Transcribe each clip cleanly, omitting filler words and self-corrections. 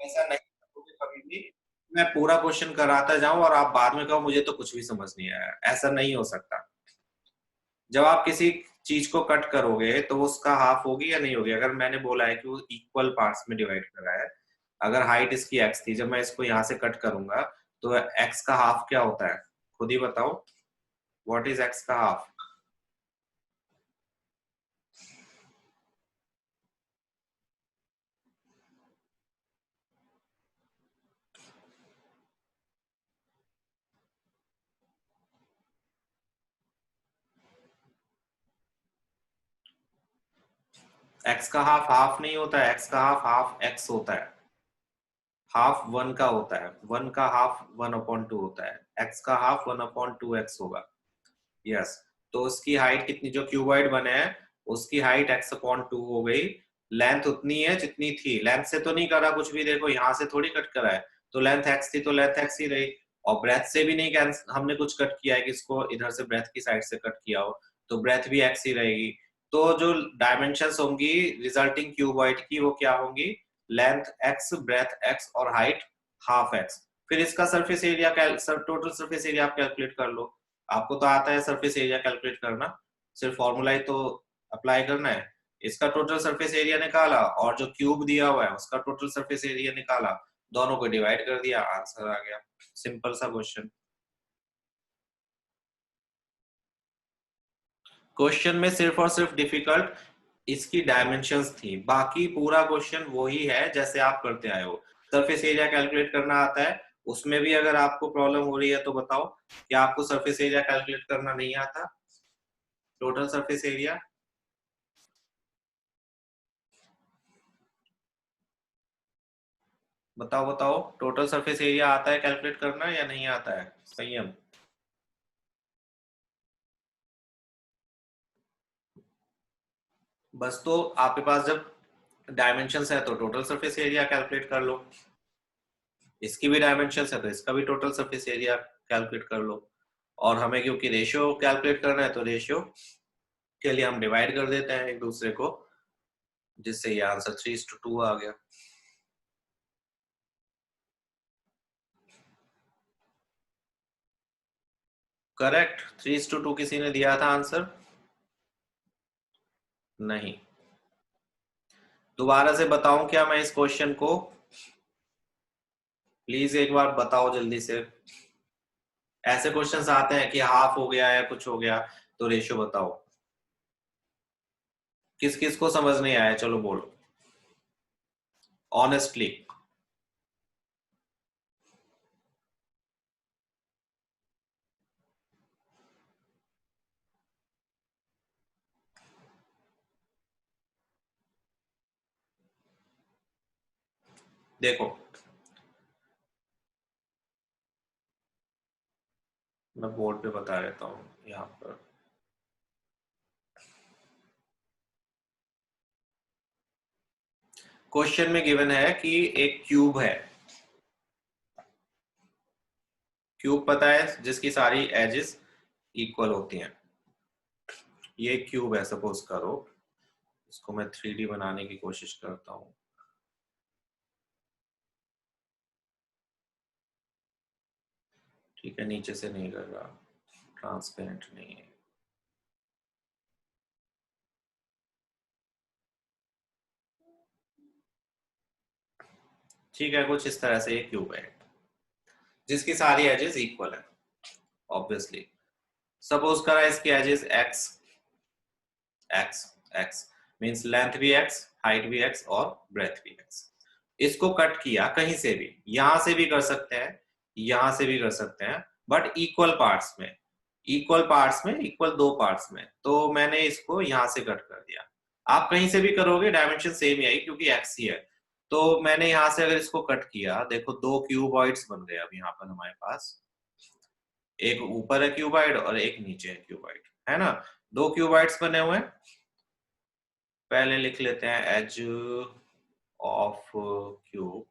ऐसा नहीं करोगे कभी भी। मैं पूरा क्वेश्चन कराता जाऊं और आप बाद में कहो मुझे तो कुछ भी समझ नहीं आया, ऐसा नहीं हो सकता। जब आप किसी चीज को कट करोगे तो वो उसका हाफ होगी या नहीं होगी? अगर मैंने बोला है कि वो इक्वल पार्ट्स में डिवाइड कर रहा है, अगर हाइट इसकी एक्स थी, जब मैं इसको यहाँ से कट करूंगा तो एक्स का हाफ क्या होता है? खुद ही बताओ, व्हाट इज एक्स का हाफ? एक्स का हाफ हाफ नहीं होता है, एक्स का हाफ हाफ एक्स होता है। हाफ वन का होता है, वन का हाफ वन अपॉन टू होता है, एक्स का half one upon two x होगा। यस। तो उसकी हाइट कितनी, जो क्यूबॉइड बने हैं उसकी हाइट एक्स अपॉन टू हो गई। लेंथ उतनी है जितनी थी, लेंथ से तो नहीं करा कुछ भी, देखो यहाँ से थोड़ी कट करा है, तो लेंथ एक्स थी तो लेंथ एक्स ही रही। और ब्रेथ से भी नहीं हमने कुछ कट किया है कि इसको इधर से ब्रेथ की साइड से कट किया हो, तो ब्रेथ भी एक्स ही रहेगी। तो जो डायमेंशंस होंगी रिजल्टिंग क्यूबॉइड की वो क्या होंगी? लेंथ एक्स, ब्रेथ एक्स और हाइट हाफ एक्स। फिर इसका surface area, total surface area आप कैलकुलेट कर लो। आपको तो आता है सरफेस एरिया कैलकुलेट करना, सिर्फ फॉर्मूला ही तो अप्लाई करना है। इसका टोटल सरफेस एरिया निकाला और जो क्यूब दिया हुआ है उसका टोटल सरफेस एरिया निकाला, दोनों को डिवाइड कर दिया, आंसर आ गया। सिंपल सा क्वेश्चन। क्वेश्चन में सिर्फ और सिर्फ डिफिकल्ट इसकी डायमेंशंस थी, बाकी पूरा क्वेश्चन वही है जैसे आप करते आए हो। सरफेस एरिया कैलकुलेट करना आता है, उसमें भी अगर आपको प्रॉब्लम हो रही है तो बताओ कि आपको सरफेस एरिया कैलकुलेट करना नहीं आता? टोटल सरफेस एरिया बताओ बताओ, टोटल सरफेस एरिया आता है कैलकुलेट करना या नहीं आता है? संयम। बस तो आपके पास जब डायमेंशंस है तो टोटल सरफेस एरिया कैलकुलेट कर लो, इसकी भी डायमेंशंस है तो इसका भी टोटल सरफेस एरिया कैलकुलेट कर लो। और हमें क्योंकि रेशियो कैलकुलेट करना है तो रेशियो के लिए हम डिवाइड कर देते हैं एक दूसरे को, जिससे ये आंसर 3:2 आ गया। करेक्ट, 3:2 किसी ने दिया था आंसर? नहीं। दोबारा से बताऊं क्या मैं इस क्वेश्चन को? प्लीज एक बार बताओ जल्दी से। ऐसे क्वेश्चंस आते हैं कि हाफ हो गया या कुछ हो गया तो रेशियो बताओ। किस किस को समझ नहीं आया, चलो बोलो ऑनेस्टली। देखो, मैं बोर्ड पे बता देता हूँ यहाँ पर। क्वेश्चन में गिवन है कि एक क्यूब है, क्यूब पता है जिसकी सारी एजेस इक्वल होती हैं। ये क्यूब है सपोज करो, इसको मैं 3D बनाने की कोशिश करता हूँ। ठीक है, नीचे से नहीं कर रहा, ट्रांसपेरेंट नहीं है। ठीक है, कुछ इस तरह से एक क्यूब है जिसकी सारी एजेस इक्वल है, ऑब्वियसली। सपोज करा इसकी edges x x x, means length भी एक्स, हाइट भी एक्स और ब्रेथ भी एक्स। इसको कट किया कहीं से भी, यहां से भी कर सकते हैं, यहां से भी कर सकते हैं, बट इक्वल पार्ट्स में, इक्वल पार्ट्स में, इक्वल दो पार्ट्स में, तो मैंने इसको यहां से कट कर दिया। आप कहीं से भी करोगे डायमेंशन सेम ही आई क्योंकि एक्स ही है। तो मैंने यहां से अगर इसको कट किया, देखो दो क्यूबॉइड्स बन गए अब यहाँ पर हमारे पास, एक ऊपर है क्यूबॉइड और एक नीचे है क्यूबॉइड, है ना? दो क्यूबॉइड्स बने हुए हैं। पहले लिख लेते हैं एज ऑफ क्यूब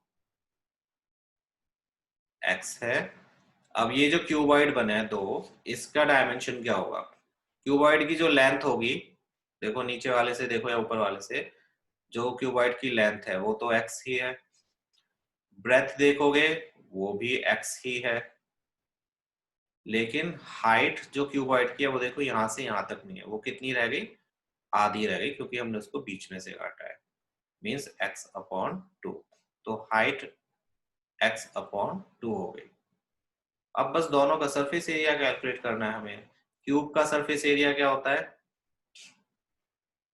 एक्स है। अब ये जो क्यूबॉइड बने हैं दो, इसका डायमेंशन क्या होगा? क्यूबॉइड की जो लेंथ होगी, देखो नीचे वाले से देखो या ऊपर वाले से, जो क्यूबॉइड की लेंथ है वो तो एक्स ही है। ब्रेथ देखोगे वो भी x ही है, लेकिन हाइट जो क्यूबॉइड की है वो देखो यहां से यहां तक नहीं है, वो कितनी रह गई, आधी रह गई, क्योंकि हमने उसको बीच में से काटा है, मीन्स x अपॉन टू। तो हाइट x अपॉन टू हो गई। अब बस दोनों का सरफेस एरिया कैलकुलेट करना है हमें। क्यूब का सरफेस एरिया क्या होता है,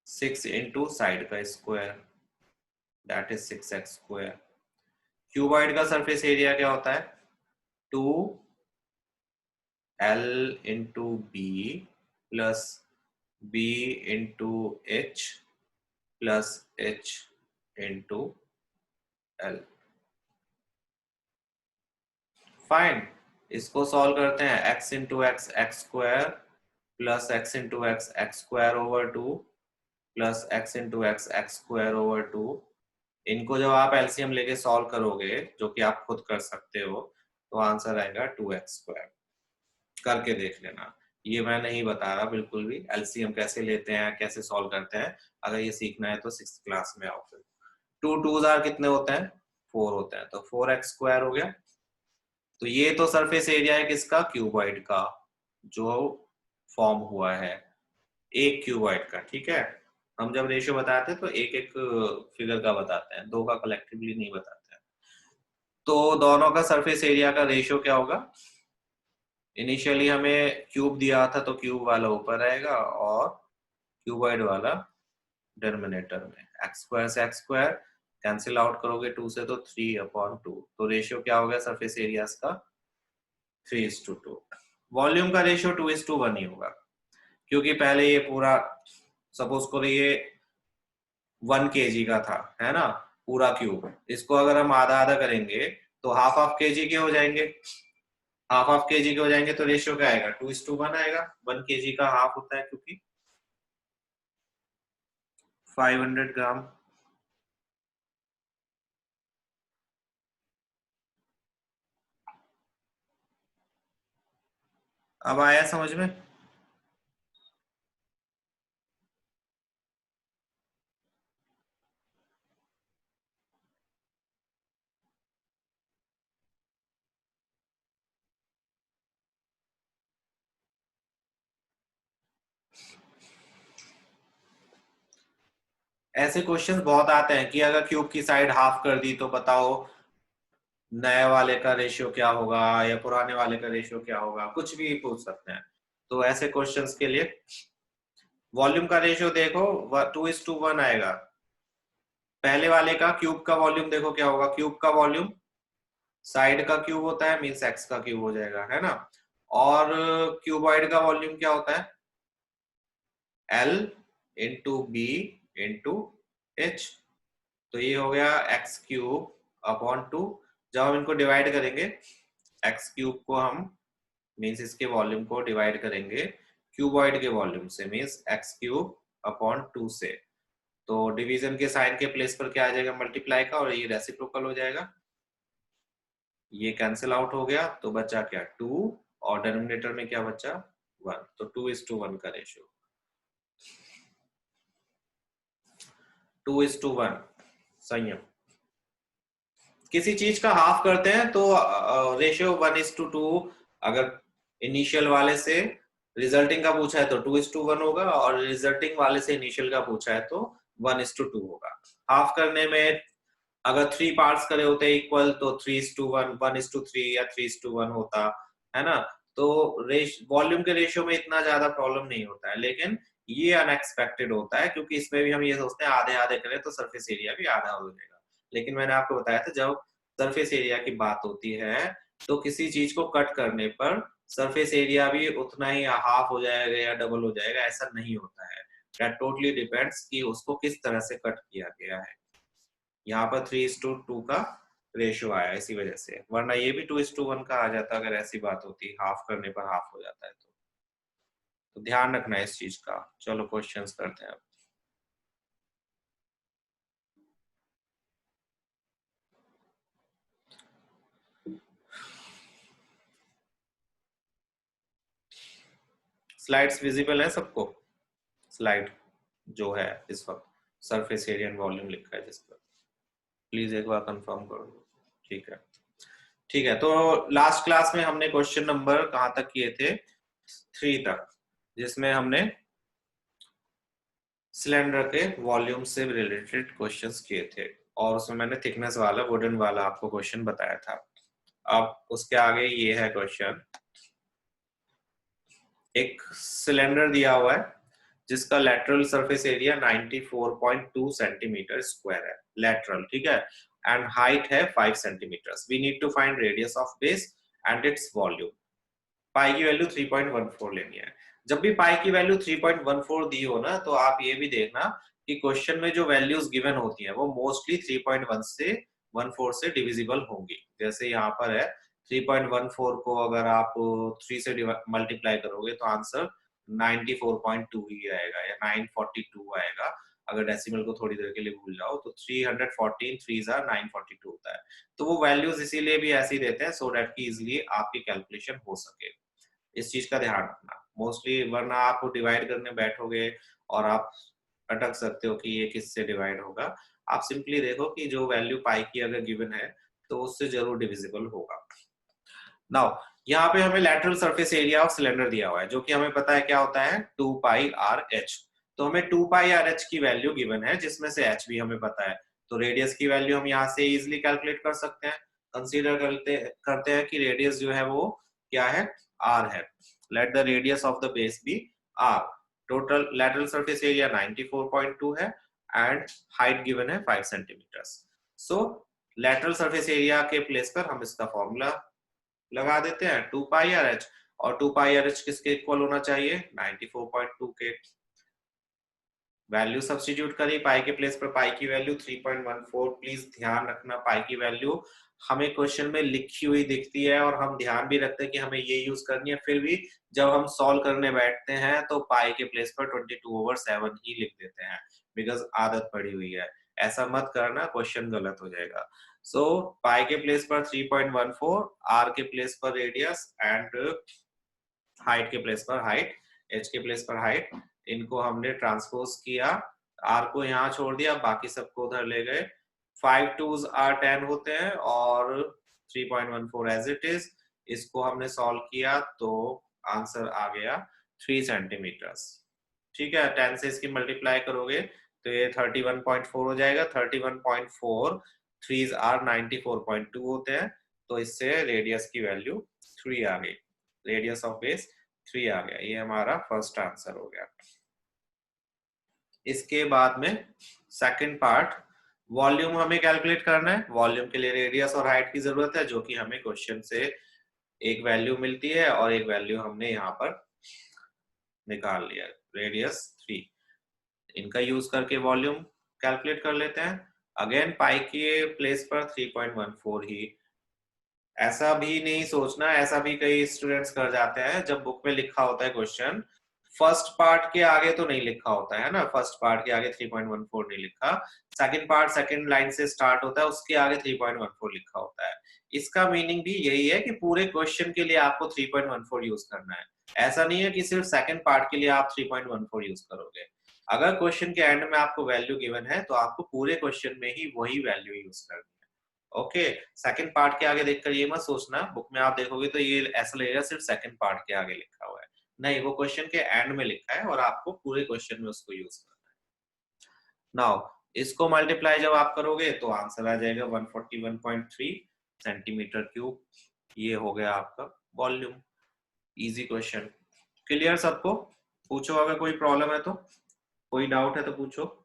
6 इंटू साइड का square, that is 6x square. Cuboid का सरफेस एरिया क्या होता है, 2l into B plus b into h plus h into l। Fine, इसको सॉल्व करते हैं, x into x x square plus x into x x square over two plus x into x x square over two. इनको जब आप LCM लेके solve करोगे, जो कि आप खुद कर सकते हो, तो आंसर आएगा 2x स्क्वायर। करके देख लेना, ये मैं नहीं बता रहा बिल्कुल भी, एलसीएम कैसे लेते हैं कैसे सॉल्व करते हैं, अगर ये सीखना है तो 6th क्लास में आओ। फिर 2 2 कितने होते हैं, 4 होते हैं, तो 4x स्क्वायर हो गया। तो ये तो सरफेस एरिया है किसका, क्यूबॉइड का, जो फॉर्म हुआ है एक क्यूबॉइड का, ठीक है। हम जब रेशियो बताते हैं तो एक एक फिगर का बताते हैं, दो का कलेक्टिवली नहीं बताते हैं। तो दोनों का सरफेस एरिया का रेशियो क्या होगा, इनिशियली हमें क्यूब दिया था तो क्यूब वाला ऊपर आएगा और क्यूबॉइड वाला डिनोमिनेटर में, एक्स स्क्वायर से एक्स स्क्वायर कैंसिल आउट करोगे 2 से तो 3/2। तो रेशियो क्या हो गया सरफेस एरियाज का, 3:2। वॉल्यूम का रेशियो 2:1 ही होगा, क्योंकि पहले ये पूरा, सपोज करो ये 1 kg का था, है ना, पूरा क्यूब, इसको अगर हम आधा आधा करेंगे तो हाफ हाफ केजी के हो जाएंगे, हाफ हाफ केजी के हो जाएंगे, तो रेशियो क्या आएगा, 2:1 आएगा। 1 kg का हाफ होता है क्योंकि 500 ग्राम। अब आया समझ में। ऐसे क्वेश्चंस बहुत आते हैं कि अगर क्यूब की साइड हाफ कर दी तो बताओ नए वाले का रेशियो क्या होगा या पुराने वाले का रेशियो क्या होगा, कुछ भी पूछ सकते हैं। तो ऐसे क्वेश्चंस के लिए वॉल्यूम का रेशियो देखो 2:1 आएगा। पहले वाले का क्यूब का वॉल्यूम देखो क्या होगा, क्यूब का वॉल्यूम साइड का क्यूब होता है, मींस एक्स का क्यूब हो जाएगा, है ना। और क्यूबॉइड का वॉल्यूम क्या होता है, L into B into H. तो ये हो गया एक्स क्यूब अपॉन टू। जब हम इनको डिवाइड करेंगे, एक्स क्यूब को हम मीन्स इसके वॉल्यूम को डिवाइड करेंगे क्यूबॉइड के वॉल्यूम से, मीन्स एक्स क्यूब अपॉन 2 से, तो डिवीजन के साइन के प्लेस पर क्या आ जाएगा, मल्टीप्लाई का, और ये रेसिप्रोकल हो जाएगा, ये कैंसिल आउट हो गया, तो बचा क्या 2, और डिनोमिनेटर में क्या बचा 1, तो 2:1 का रेशियो, 2:1 संयम। किसी चीज का हाफ करते हैं तो रेशियो 1:2। अगर इनिशियल वाले से रिजल्टिंग का पूछा है तो 2:1 होगा, और रिजल्टिंग वाले से इनिशियल का पूछा है तो 1:2 होगा। हाफ करने में अगर 3 पार्ट्स करे होते इक्वल तो 3:1, 1:3 या 3:1 होता, है ना। तो वॉल्यूम के रेशियो में इतना ज्यादा प्रॉब्लम नहीं होता है, लेकिन ये अनएक्सपेक्टेड होता है, क्योंकि इसमें भी हम ये सोचते हैं आधे आधे करें तो सरफेस एरिया भी आधा हो जाएगा। लेकिन मैंने आपको बताया था जब सरफेस एरिया की बात होती है तो किसी चीज को कट करने पर सरफेस एरिया भी उतना ही हाफ हो जाएगा या डबल हो जाएगा, ऐसा नहीं होता है। दैट टोटली डिपेंड्स कि उसको किस तरह से कट किया गया है। यहाँ पर 3:2 का रेशियो आया इसी वजह से, वरना ये भी 2:1 का आ जाता अगर ऐसी बात होती, हाफ करने पर हाफ हो जाता है। तो ध्यान रखना है इस चीज का। चलो क्वेश्चंस करते हैं अब। स्लाइड्स विजिबल है सबको, स्लाइड जो है इस वक्त सरफेस एरिया एंड वॉल्यूम लिखा है जिस पर, प्लीज एक बार कंफर्म कर दो। ठीक है, ठीक है। तो लास्ट क्लास में हमने क्वेश्चन नंबर कहाँ तक किए थे? 3 तक, जिसमें हमने सिलेंडर के वॉल्यूम से रिलेटेड क्वेश्चंस किए थे, और उसमें मैंने थिकनेस वाला वुडन वाला आपको क्वेश्चन बताया था। अब उसके आगे ये है क्वेश्चन, एक सिलेंडर दिया हुआ है जिसका lateral surface area 94.2 centimetre square है, लेटरल, ठीक है, एंड हाइट है 5 centimetre. We need to find radius of base and its volume. Pi की वैल्यू 3.14 लेनी है। जब भी पाई की वैल्यू 3.14 दी हो ना, तो आप ये भी देखना कि क्वेश्चन में जो वैल्यूज गिवन होती हैं वो मोस्टली 3.1 से 14 से डिविजिबल होंगी। जैसे यहाँ पर है 3.14 को अगर आप 3 से मल्टीप्लाई करोगे तो आंसर 94.2 ही आएगा या 942 आएगा। अगर डेसिमल को थोड़ी देर के लिए भूल जाओ तो 314 3 942 होता है। तो वो वैल्यूज इसीलिए भी ऐसे ही देते हैं सो दैट की इजिली आपकी कैलकुलेशन हो सके। इस चीज का ध्यान रखना मोस्टली, वरना आप डिवाइड करने बैठोगे और आप अटक सकते हो कि ये किससे डिवाइड होगा। आप सिंपली देखो कि जो वैल्यू पाई की अगर गिवन है तो उससे जरूर डिविजिबल होगा। नाउ यहाँ पे हमें lateral surface area of cylinder दिया हुआ है, जो कि हमें पता है क्या होता है, 2 पाई आर एच। तो हमें 2 पाई आर एच की वैल्यू गिवन है, जिसमें से एच भी हमें पता है। तो रेडियस की वैल्यू हम यहाँ से इजिली कैलकुलेट कर सकते हैं। कंसीडर करते हैं कि रेडियस जो है वो क्या है, आर है। Let the radius of the base be R. Total lateral surface area 94.2 है एंड हाइट गिवन है 5 centimetre. So lateral surface area के प्लेस पर हम इसका फॉर्मूला लगा देते हैं, 2 पाई आर एच। और 2 पाई आर एच किसके इक्वल होना चाहिए, 94.2 के। वैल्यू सब्स्टिट्यूट करी, पाई के प्लेस पर पाई की वैल्यू 3.14। प्लीज ध्यान रखना पाई की वैल्यू हमें क्वेश्चन में लिखी हुई दिखती है और हम ध्यान भी रखते हैं कि हमें ये यूज करनी है, फिर भी जब हम सॉल्व करने बैठते हैं तो पाई के प्लेस पर 22/7 ही लिख देते हैं, बिकॉज आदत पड़ी हुई है। ऐसा मत करना, क्वेश्चन गलत हो जाएगा। सो पाई के प्लेस पर 3.14, आर के प्लेस पर रेडियस एंड हाइट के प्लेस पर हाइट, एच के प्लेस पर हाइट, इनको हमने ट्रांसपोज किया, आर को यहाँ छोड़ दिया, बाकी सबको उधर ले गए। 5 2s आर 10 होते हैं और 3.14 एज इट इज। इसको हमने सॉल्व किया तो आंसर आ गया 3 सेंटीमीटर। ठीक है, 10 से इसकी मल्टीप्लाई करोगे तो ये 31.4 हो जाएगा। 31.4 3s आर 94.2 होते हैं, तो इससे रेडियस की वैल्यू 3 आ गई। रेडियस ऑफ बेस 3 आ गया। ये हमारा फर्स्ट आंसर हो गया। इसके बाद में सेकंड पार्ट, वॉल्यूम हमें कैलकुलेट करना है। वॉल्यूम के लिए रेडियस और हाइट की जरूरत है, जो कि हमें क्वेश्चन से एक वैल्यू मिलती है और एक वैल्यू हमने यहाँ पर निकाल लिया, रेडियस 3। इनका यूज करके वॉल्यूम कैलकुलेट कर लेते हैं। अगेन पाई के प्लेस पर 3.14 ही। ऐसा भी नहीं सोचना, ऐसा भी कई स्टूडेंट्स कर जाते हैं, जब बुक में लिखा होता है क्वेश्चन फर्स्ट पार्ट के आगे तो नहीं लिखा होता है ना, फर्स्ट पार्ट के आगे 3.14 नहीं लिखा, सेकंड पार्ट सेकंड लाइन से स्टार्ट होता है, उसके आगे 3.14 लिखा होता है। इसका मीनिंग भी यही है कि पूरे क्वेश्चन के लिए आपको 3.14 यूज करना है। ऐसा नहीं है कि सिर्फ सेकंड पार्ट के लिए आप 3.14 यूज करोगे। अगर क्वेश्चन के एंड में आपको वैल्यू गिवन है तो आपको पूरे क्वेश्चन में ही वही वैल्यू यूज करनी है। ओके, सेकंड पार्ट के आगे देखकर ये मत सोचना, बुक में आप देखोगे तो ये ऐसा लगेगा सिर्फ सेकंड पार्ट के आगे लिखा हुआ है। नहीं, वो क्वेश्चन के एंड में लिखा है और आपको पूरे क्वेश्चन में उसको यूज करना है। नाउ इसको मल्टीप्लाई जब आप करोगे तो आंसर आ जाएगा 141.3 सेंटीमीटर क्यूब। ये हो गया आपका वॉल्यूम। इजी क्वेश्चन, क्लियर सबको? पूछो अगर कोई प्रॉब्लम है तो, कोई डाउट है तो पूछो।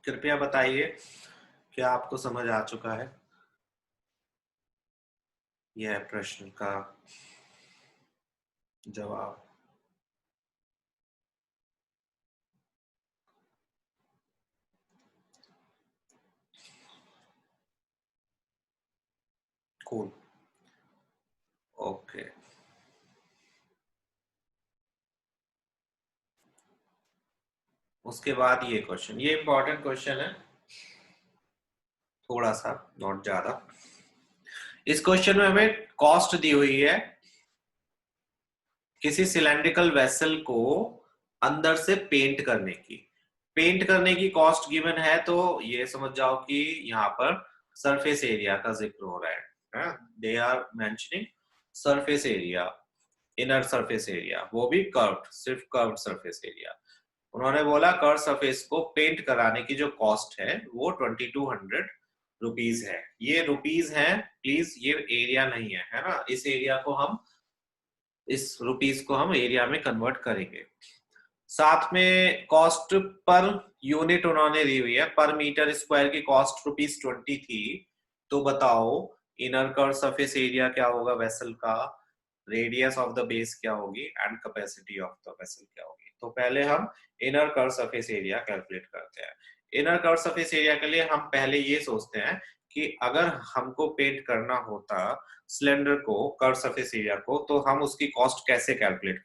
कृपया बताइए, क्या आपको समझ आ चुका है यह प्रश्न का जवाब? Cool, okay. उसके बाद ये क्वेश्चन, ये इंपॉर्टेंट क्वेश्चन है थोड़ा सा, नॉट ज्यादा। इस क्वेश्चन में हमें कॉस्ट दी हुई है किसी सिलेंड्रिकल वेसल को अंदर से पेंट करने की कॉस्ट गिवन है, तो ये समझ जाओ कि यहाँ पर सरफेस एरिया का जिक्र हो रहा है। They are mentioning surface area, inner surface area, वो भी कर्व्ड, सिर्फ कर्व्ड सरफेस एरिया। उन्होंने बोला कर्व सरफेस को पेंट कराने की जो कॉस्ट है वो 2200 रुपीज है। ये रुपीज है प्लीज, ये एरिया नहीं है ना। इस रुपीज को हम एरिया में कन्वर्ट करेंगे। साथ में कॉस्ट पर यूनिट उन्होंने दी हुई है, पर मीटर स्क्वायर की कॉस्ट ₹20 थी। तो बताओ इनर कर्व सरफेस एरिया क्या होगा वेसल का, रेडियस ऑफ द बेस क्या होगी and capacity of the vessel क्या होगी। तो पहले हम inner curve surface area calculate करते हैं। इनर कर्व सरफेस एरिया के लिए हम पहले ये सोचते हैं कि अगर हमको पेंट करना होता सिलेंडर को, कर्व सरफेस एरिया को, तो हम उसकी कॉस्ट कैसे कैलकुलेट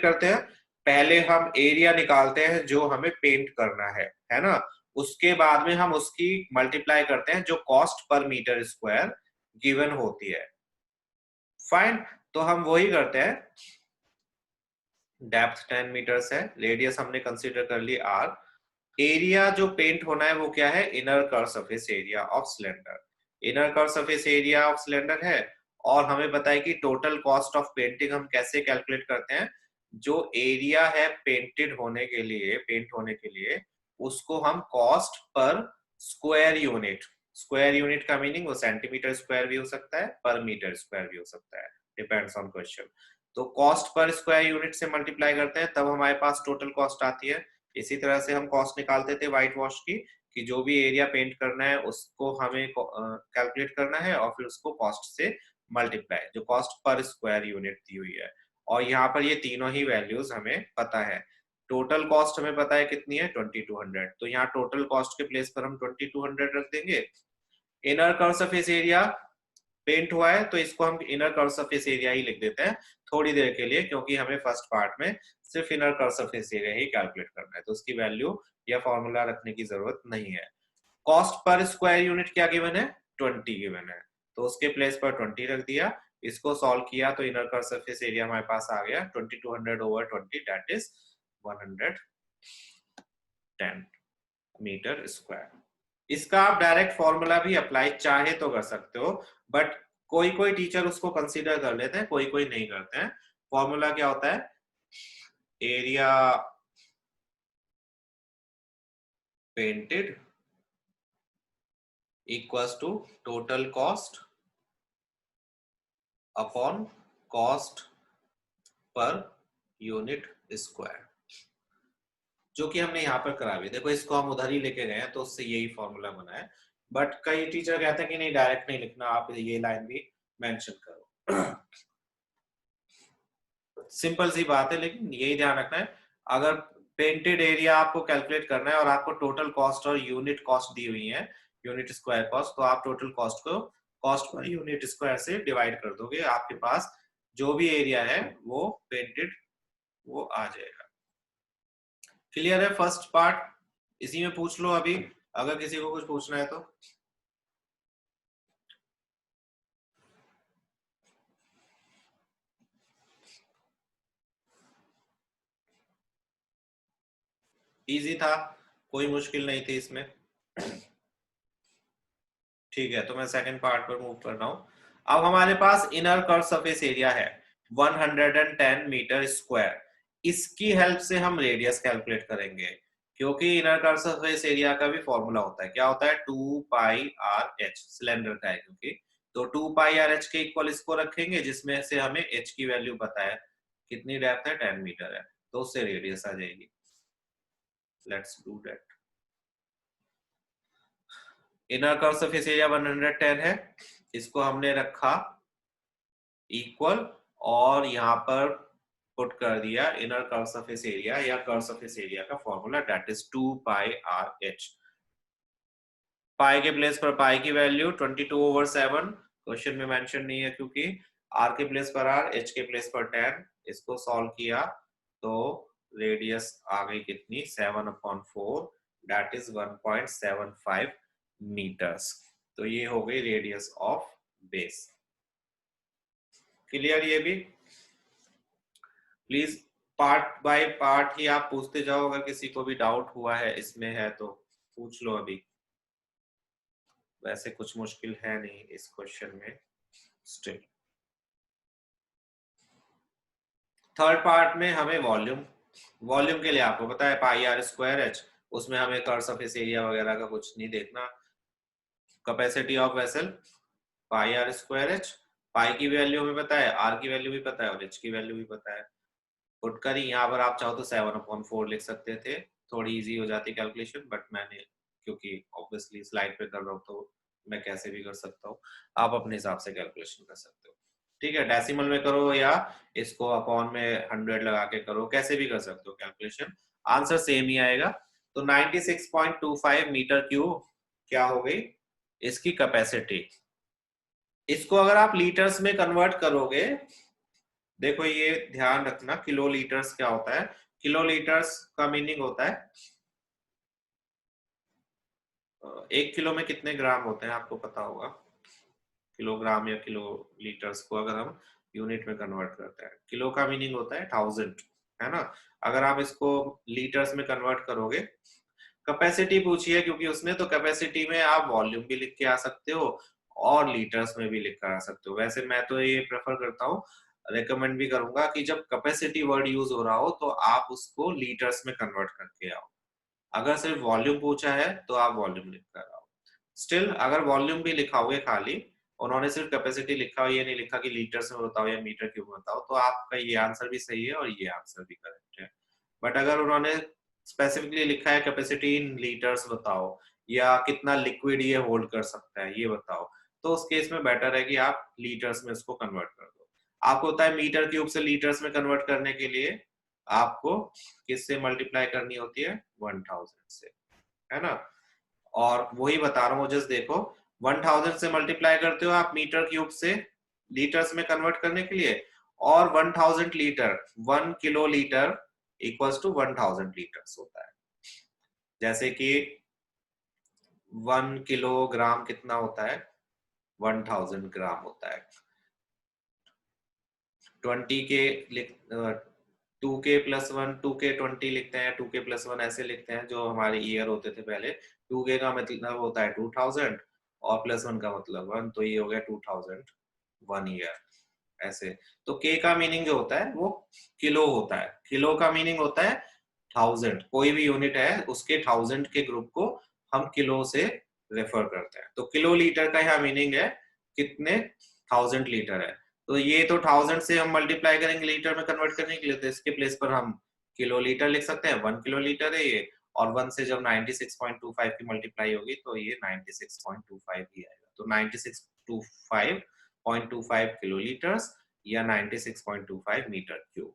करते। हैं पहले हम एरिया निकालते हैं जो हमें पेंट करना है ना। उसके बाद में हम उसकी मल्टीप्लाई करते हैं जो cost per metre square given होती है। फाइन, तो हम वही करते हैं। डेप्थ 10 मीटर्स है, रेडियस हमने कंसीडर कर ली r। एरिया जो पेंट होना है वो क्या है, inner curve surface area of cylinder. Inner curve surface area of cylinder है। और हमें पता है कि टोटल कॉस्ट ऑफ पेंटिंग हम कैसे कैलकुलेट करते हैं, जो एरिया है पेंट होने के लिए उसको हम कॉस्ट पर स्क्वायर यूनिट का मीनिंग वो सेंटीमीटर स्क्वायर भी हो सकता है, पर मीटर स्क्वायर भी हो सकता है, डिपेंड्स ऑन क्वेश्चन। तो कॉस्ट पर स्क्वायर यूनिट से मल्टीप्लाई करते हैं तब हमारे पास टोटल कॉस्ट आती है। इसी तरह से हम कॉस्ट निकालते थे व्हाइट वॉश की, कि जो भी एरिया पेंट करना है उसको हमें कैलकुलेट करना है और फिर उसको कॉस्ट से मल्टीप्लाई, जो कॉस्ट पर स्क्वायर यूनिट दी हुई है। और यहाँ पर ये तीनों ही वैल्यूज हमें पता है। टोटल कॉस्ट हमें पता है कितनी है, 2200। तो यहाँ टोटल कॉस्ट के प्लेस पर हम 2200 रख देंगे। Inner curve surface area paint हुआ है तो इसको हम इनर कर्व सरफेस एरिया ही लिख देते हैं थोड़ी देर के लिए, क्योंकि हमें फर्स्ट पार्ट में सिर्फ इनर कर्व सरफेस एरिया ही कैलकुलेट करना है, तो उसकी वैल्यू या फॉर्मूला रखने की जरूरत नहीं है। कॉस्ट पर स्क्वायर यूनिट क्या गिवन है, 20 गिवन है, तो उसके प्लेस पर 20 रख दिया। इसको सॉल्व किया तो इनर कर्व सरफेस एरिया हमारे पास आ गया 2200/20, दैट इज 110 मीटर स्क्वायर। इसका आप डायरेक्ट फॉर्मूला भी अप्लाई चाहे तो कर सकते हो, बट कोई कोई टीचर उसको कंसीडर कर लेते हैं, कोई कोई नहीं करते हैं। फॉर्मूला क्या होता है, area painted equals to total cost upon cost per unit square, जो कि हमने यहाँ पर करा भी। देखो इसको हम उधर ही लेके गए हैं तो उससे यही फॉर्मूला बना है, बट कई टीचर कहते हैं कि नहीं डायरेक्ट नहीं लिखना, आप ये लाइन भी मेंशन करो। सिंपल सी बात है, लेकिन यही ध्यान रखना है अगर पेंटेड एरिया आपको कैलकुलेट करना है और आपको टोटल कॉस्ट और यूनिट कॉस्ट दी हुई है, यूनिट स्क्वायर कॉस्ट, तो आप टोटल कॉस्ट को कॉस्ट पर यूनिट स्क्वायर से डिवाइड कर दोगे, आपके पास जो भी एरिया है वो पेंटेड वो आ जाएगा। क्लियर है फर्स्ट पार्ट, इसी में पूछ लो अभी अगर किसी को कुछ पूछना है तो। इजी था, कोई मुश्किल नहीं थी इसमें। ठीक है, तो मैं सेकंड पार्ट पर मूव कर रहा हूं। अब हमारे पास इनर कर्व सरफेस एरिया है 110 मीटर स्क्वायर। इसकी हेल्प से हम रेडियस कैलकुलेट करेंगे, क्योंकि इनर कर्व सरफेस एरिया का भी फॉर्मूला होता है, क्या होता है, 2πr(h) सिलेंडर का है क्योंकि, तो 2πr(h) के इक्वल इसको रखेंगे जिसमें से हमें h की वैल्यू पता है, कितनी डेप्थ है, 10 मीटर है, तो उससे रेडियस आ जाएगी। Let's do that. Inner curve surface area 110 है, इसको हमने रखा इक्वल और यहाँ पर पुट कर दिया इनर कर्व सरफेस एरिया या कर्व सरफेस एरिया का फॉर्मूला, दैट इज 2πr(h). पाई के प्लेस पर पाई की वैल्यू 22/7, क्वेश्चन में मेंशन नहीं है क्योंकि, r के प्लेस पर r, h के प्लेस पर 10। इसको सॉल्व किया तो रेडियस आ गई कितनी, 7/4, दैट इज 1.75 मीटर्स। तो ये हो गई रेडियस ऑफ बेस। क्लियर? ये भी प्लीज पार्ट बाय पार्ट ही आप पूछते जाओ, अगर किसी को भी डाउट हुआ है इसमें है तो पूछ लो अभी। वैसे कुछ मुश्किल है नहीं इस क्वेश्चन में स्टिल। थर्ड पार्ट में हमें वॉल्यूम के लिए आपको पता है पाई आर स्क्वायर एच, उसमें हमें कर्व सरफेस एरिया वगैरह का कुछ नहीं देखना। Capacity of vessel pi R square H, pi की वैल्यू हमें पता है, आर की वैल्यू भी पता है और एच की वैल्यू भी पता है। पुट कर ही यहाँ पर आप चाहो तो 7/4 लिख सकते थे, थोड़ी इजी हो जाती कैलकुलेशन, बट मैंने क्योंकि ऑब्वियसली स्लाइड पे कर रहा हूँ तो मैं कैसे भी कर सकता हूँ, आप अपने हिसाब से कैलकुलेशन कर सकते हो। ठीक है, डेसिमल में करो या इसको अपॉन में 100 लगा के करो, कैसे भी कर सकते हो कैलकुलेशन, आंसर सेम ही आएगा। तो 96.25 मीटर क्यूब क्या हो गई इसकी कैपेसिटी। इसको अगर आप लीटर्स में कन्वर्ट करोगे, देखो ये ध्यान रखना किलो लीटर्स क्या होता है। किलो लीटर्स का मीनिंग होता है 1 किलो में कितने ग्राम होते हैं आपको पता होगा। किलोग्राम या किलो लीटर्स को अगर हम यूनिट में कन्वर्ट करते हैं, किलो का मीनिंग होता है 1000, है ना। अगर आप इसको लीटर्स में कन्वर्ट करोगे, कैपेसिटी पूछी है क्योंकि उसने, तो कैपेसिटी में आप वॉल्यूम भी लिख के आ सकते हो और लीटर्स में भी लिख कर आ सकते हो। वैसे मैं तो ये प्रेफर करता हूँ, रेकमेंड भी करूंगा कि जब कैपेसिटी वर्ड यूज हो रहा हो तो आप उसको लीटर्स में कन्वर्ट करके आओ। अगर सिर्फ वॉल्यूम पूछा है तो आप वॉल्यूम लिख कर आओ। स्टिल अगर वॉल्यूम भी लिखाओगे खाली, उन्होंने सिर्फ कैपेसिटी लिखा हो, ये नहीं लिखा कि लीटर्स में बताओ या मीटर क्यूब में बताओ, तो आपका ये आंसर भी सही है और ये आंसर भी करेक्ट है। बट अगर उन्होंने स्पेसिफिकली लिखा है कैपेसिटी इन लीटर्स बताओ या कितना लिक्विड ये होल्ड कर सकता है ये बताओ, तो उस केस में बेटर है कि आप लीटर्स में उसको कन्वर्ट कर दो। आपको होता है मीटर क्यूब से लीटर्स में कन्वर्ट करने के लिए आपको किससे मल्टीप्लाई करनी होती है, 1000 से, है ना। और वही बता रहा हूँ, जस्ट देखो 1000 से मल्टीप्लाई करते हो आप मीटर क्यूब से लीटर्स में कन्वर्ट करने के लिए, और 1000 litre, 1 kilo litre equals to 1000 litres होता है। जैसे कि 1 किलोग्राम कितना होता है, 1000 ग्राम होता है। 20 के 2k+1, 2k20 लिखते हैं, 2k+1 ऐसे लिखते हैं जो हमारे ईयर होते थे पहले। 2k का मतलब होता है 2000 और +1 का मतलब 1, तो ये हो गया 2000 1 ईयर ऐसे। तो k का मीनिंग जो होता है वो किलो होता है, किलो का मीनिंग होता है 1000, कोई भी यूनिट है उसके 1000 के ग्रुप को हम किलो से रेफर करते हैं। तो किलो लीटर का यहाँ मीनिंग है कितने 1000 लीटर है। तो ये तो 1000 से हम मल्टीप्लाई करेंगे लीटर में कन्वर्ट करने के लिए, तो इसके प्लेस पर हम किलो लीटर लिख सकते हैं, 1 किलो लीटर है ये, और 1 से जब 96.25 की मल्टीप्लाई होगी तो ये 96.25 ही आएगा। तो 96.25 किलो लीटर्स या 96.25 मीटर क्यूब,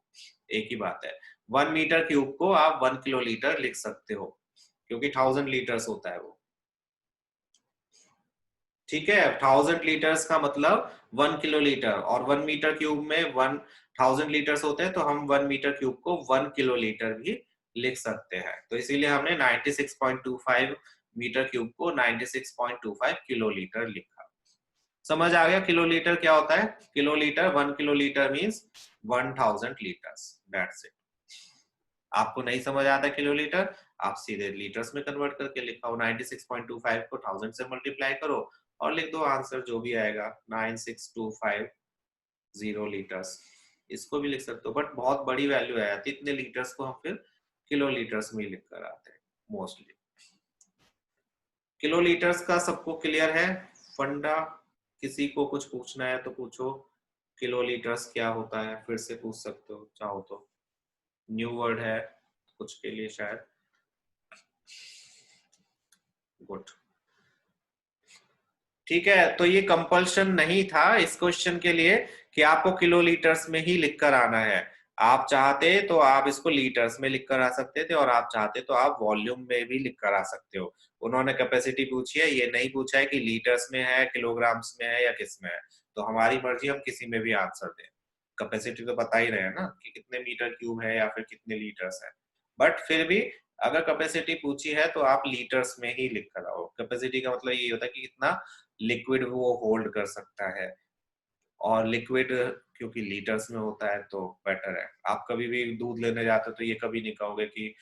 एक ही बात है। 1 मीटर क्यूब को आप 1 किलो लीटर लिख सकते हो क्योंकि 1000 लीटर्स होता है वो। ठीक है, 1000 लीटर्स का मतलब 1 किलो लीटर, और 1 मीटर क्यूब में 1000 लीटर्स होते हैं, तो हम 1 मीटर क्यूब को 1 किलो लीटर भी लिख सकते हैं। तो इसीलिए हमने 96.25 मीटर क्यूब को 96.25 किलो लीटर लिखा। समझ आ गया किलो लीटर क्या होता है? Kilo litre, 1 kilo litre means 1000 litres, that's it. आपको नहीं समझ आता किलो लीटर, आप सीधे लीटर्स में कन्वर्ट करके लिखाओ, 96.25 को 1000 से मल्टीप्लाई करो और लिख दो आंसर जो भी आएगा 96,250 लीटर्स। इसको भी लिख सकते हो, बट बहुत बड़ी वैल्यू आ जाती है, इतने लीटर्स को हम फिर किलो लीटर्स में लिख कर आते हैं मोस्टली। किलो लीटर्स का सबको क्लियर है फंडा? किसी को कुछ पूछना है तो पूछो। किलो लीटर्स क्या होता है फिर से पूछ सकते हो चाहो तो, न्यू वर्ड है कुछ के लिए शायद। गुड, ठीक है। तो ये कंपल्शन नहीं था इस क्वेश्चन के लिए कि आपको किलो लीटर्स में ही लिखकर आना है। आप चाहते तो आप इसको लीटर्स में लिखकर आ सकते थे और आप चाहते तो आप वॉल्यूम में भी लिखकर आ सकते हो। उन्होंने कैपेसिटी पूछी है, ये नहीं पूछा है कि लीटर्स में है, किलोग्राम्स में है या किस में है। तो हमारी मर्जी, हम किसी में भी आंसर दें। कैपेसिटी तो बता ही रहे हैं ना कि कितने मीटर क्यूब है या फिर कितने लीटर्स है। बट फिर भी अगर कैपेसिटी पूछी है तो आप लीटर्स में ही लिख कर आओ। कैपेसिटी का मतलब ये होता है कि कितना लिक्विड वो होल्ड कर सकता है। और लिक्विड क्योंकि लीटर्स में होता है तो बेटर है। आप कभी भी दूध लेने जाते हो तो ये कभी नहीं कहोगे कि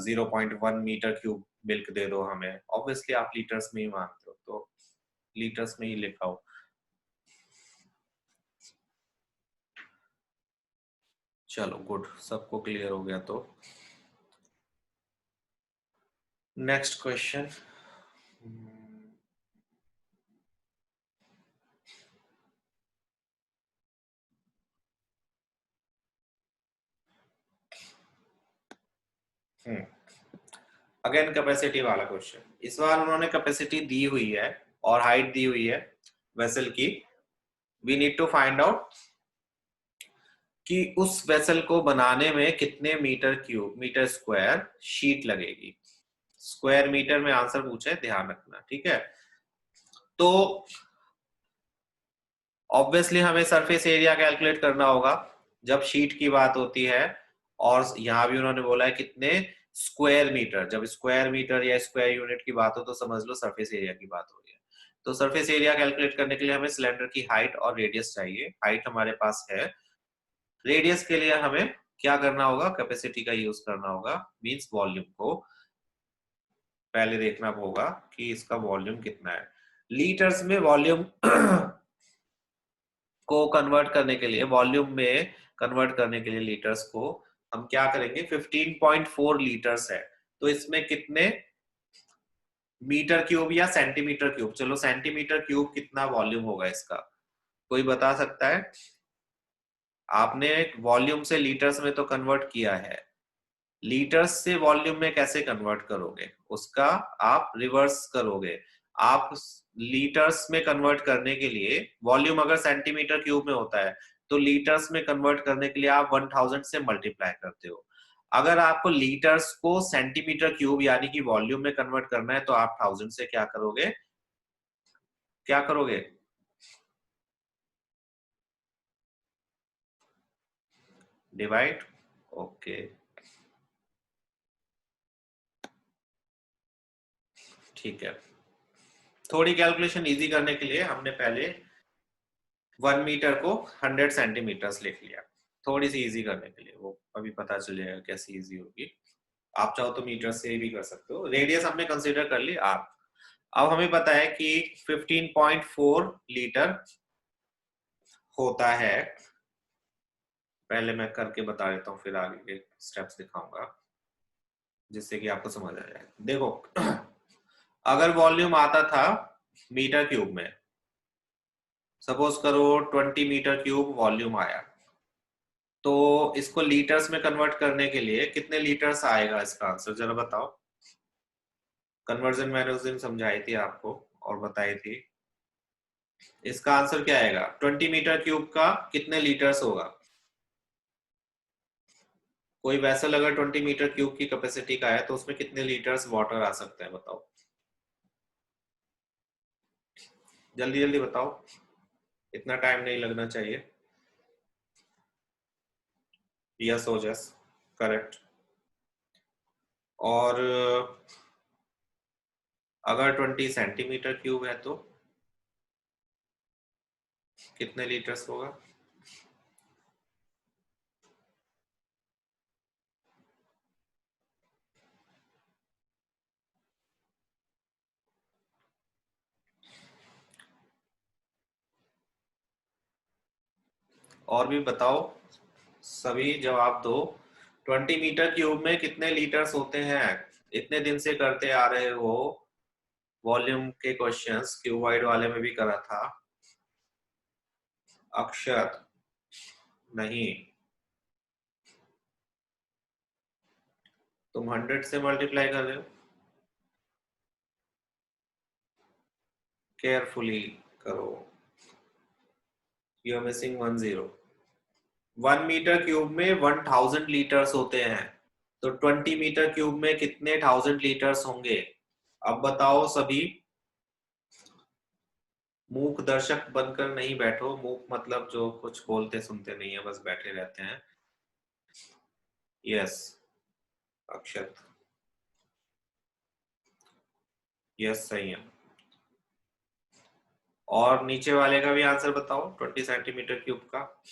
0.1 मीटर क्यूब मिल्क दे दो हमें, ऑब्वियसली आप लीटर्स में ही मांगते हो, तो लीटर्स में ही लिखा हो। चलो गुड, सबको क्लियर हो गया तो नेक्स्ट क्वेश्चन। अगेन कैपेसिटी वाला क्वेश्चन। इस बार उन्होंने कैपेसिटी दी हुई है और हाइट दी हुई है वेसल की। We need to find out कि उस वेसल को बनाने में कितने मीटर स्क्वायर शीट लगेगी। स्क्वायर मीटर में आंसर पूछे, ध्यान रखना, ठीक है। तो ऑब्वियसली हमें सरफेस एरिया कैलकुलेट करना होगा जब शीट की बात होती है, और यहाँ भी उन्होंने बोला है कितने स्क्वायर मीटर। जब स्क्वायर मीटर या स्क्वायर यूनिट की बात हो तो समझ लो सरफेस एरिया की बात हो रही है। तो सरफेस एरिया कैलकुलेट करने के लिए हमें सिलेंडर की हाइट और रेडियस चाहिए। हाइट हमारे पास है, रेडियस के लिए हमें क्या करना होगा, कैपेसिटी का यूज करना होगा, मींस वॉल्यूम को पहले देखना होगा कि इसका वॉल्यूम कितना है। लीटर्स में वॉल्यूम को कन्वर्ट करने के लिए, वॉल्यूम में कन्वर्ट करने के लिए लीटर्स को हम क्या करेंगे, 15.4 लीटर्स है, तो इसमें कितने मीटर क्यूब या सेंटीमीटर क्यूब, चलो सेंटीमीटर क्यूब कितना वॉल्यूम होगा इसका, कोई बता सकता है? आपने वॉल्यूम से लीटर्स में तो कन्वर्ट किया है, लीटर्स से वॉल्यूम में कैसे कन्वर्ट करोगे, उसका आप रिवर्स करोगे। आप लीटर्स में कन्वर्ट करने के लिए, वॉल्यूम अगर सेंटीमीटर क्यूब में होता है तो लीटर्स में कन्वर्ट करने के लिए आप 1000 से मल्टीप्लाई करते हो। अगर आपको लीटर्स को सेंटीमीटर क्यूब यानी कि वॉल्यूम में कन्वर्ट करना है तो आप 1000 से क्या करोगे, क्या करोगे, डिवाइड। ओके ठीक है, थोड़ी कैलकुलेशन इजी करने के लिए हमने पहले 1 मीटर को 100 सेंटीमीटर्स लिख लिया, थोड़ी सी इजी करने के लिए, वो अभी पता चल जाएगा कैसी इजी होगी। आप चाहो तो मीटर से भी कर सकते हो। रेडियस हमने कंसीडर कर ली आप। अब हमें पता है कि 15.4 लीटर होता है, पहले मैं करके बता देता हूँ फिर आगे के स्टेप्स दिखाऊंगा जिससे कि आपको समझ आ जाए। देखो अगर वॉल्यूम आता था मीटर क्यूब में, सपोज करो 20 मीटर क्यूब वॉल्यूम आया, तो इसको लीटर्स में कन्वर्ट करने के लिए कितने लीटर्स आएगा, इसका आंसर जरा बताओ। कन्वर्जन मैंने उस दिन समझाई थी आपको और बताई थी, इसका आंसर क्या आएगा, 20 मीटर क्यूब का कितने लीटर्स होगा। कोई वैसल अगर 20 मीटर क्यूब की कैपेसिटी का है तो उसमें कितने लीटर्स वाटर आ सकते हैं, बताओ जल्दी जल्दी बताओ, इतना टाइम नहीं लगना चाहिए। यस हो जस, करेक्ट। और अगर 20 सेंटीमीटर क्यूब है तो कितने लीटर्स होगा। और भी बताओ, सभी जवाब दो। 20 मीटर क्यूब में कितने लीटर्स होते हैं, इतने दिन से करते आ रहे हो, वॉल्यूम के क्वेश्चंस क्यूबॉइड वाले में भी करा था। अक्षत नहीं, तुम 100 से मल्टीप्लाई कर रहे हो, केयरफुली करो, you are missing 10। 1 metre cube में 1000 लीटर्स होते हैं, तो 20 मीटर क्यूब में कितने 1000 लीटर्स होंगे। अब बताओ सभी, मूक दर्शक बनकर नहीं बैठो, मूक मतलब जो कुछ बोलते सुनते नहीं है, बस बैठे रहते हैं। यस अक्षत, यस सही है। और नीचे वाले का भी आंसर बताओ, 20 सेंटीमीटर क्यूब का।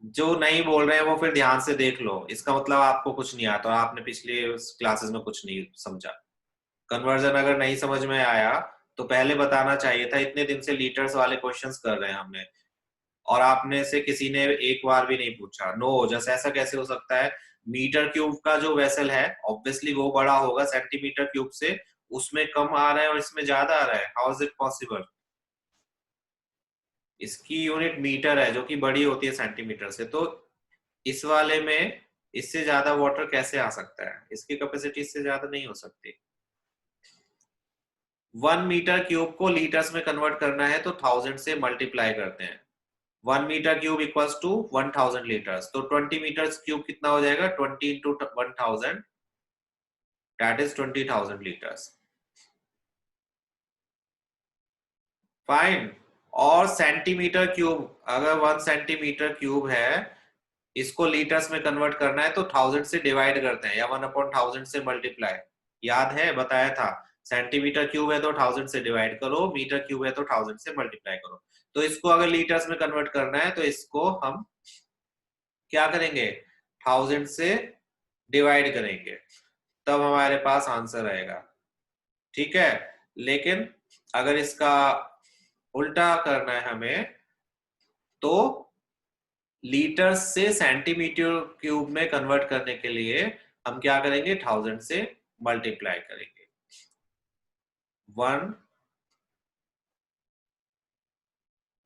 जो नहीं बोल रहे हैं वो फिर ध्यान से देख लो, इसका मतलब आपको कुछ नहीं आता और आपने पिछले क्लासेस में कुछ नहीं समझा। कन्वर्जन अगर नहीं समझ में आया तो पहले बताना चाहिए था, इतने दिन से लीटर्स वाले क्वेश्चंस कर रहे हैं हमने और आपने से किसी ने एक बार भी नहीं पूछा। नो, जैसे ऐसा कैसे हो सकता है? मीटर क्यूब का जो वेसल है ऑब्वियसली वो बड़ा होगा सेंटीमीटर क्यूब से, उसमें कम आ रहा है और इसमें ज्यादा आ रहा है, हाउ इज इट पॉसिबल? इसकी यूनिट मीटर है जो कि बड़ी होती है सेंटीमीटर से, तो इस वाले में इससे ज्यादा वाटर कैसे आ सकता है? इसकी कैपेसिटी इससे ज्यादा नहीं हो सकती। 1 मीटर क्यूब को लीटर्स में कन्वर्ट करना है तो 1000 से मल्टीप्लाई करते हैं। 1 metre cube equals to 1000 litres, तो 20 मीटर क्यूब कितना हो जाएगा? 20 into 1000, that is 20,000 litres. Fine. और सेंटीमीटर क्यूब, अगर 1 सेंटीमीटर क्यूब है, इसको लीटर्स में कन्वर्ट करना है तो 1000 से डिवाइड करते हैं या 1/1000 से मल्टीप्लाई। याद है, बताया था। सेंटीमीटर क्यूब है तो 1000 से डिवाइड करो, मीटर क्यूब है तो 1000 से मल्टीप्लाई करो। तो इसको अगर लीटर्स में कन्वर्ट करना है तो इसको हम क्या करेंगे? 1000 से डिवाइड करेंगे, तब हमारे पास आंसर आएगा। ठीक है। लेकिन अगर इसका उल्टा करना है हमें, तो लीटर से सेंटीमीटर क्यूब में कन्वर्ट करने के लिए हम क्या करेंगे? 1000 से मल्टीप्लाई करेंगे। 1,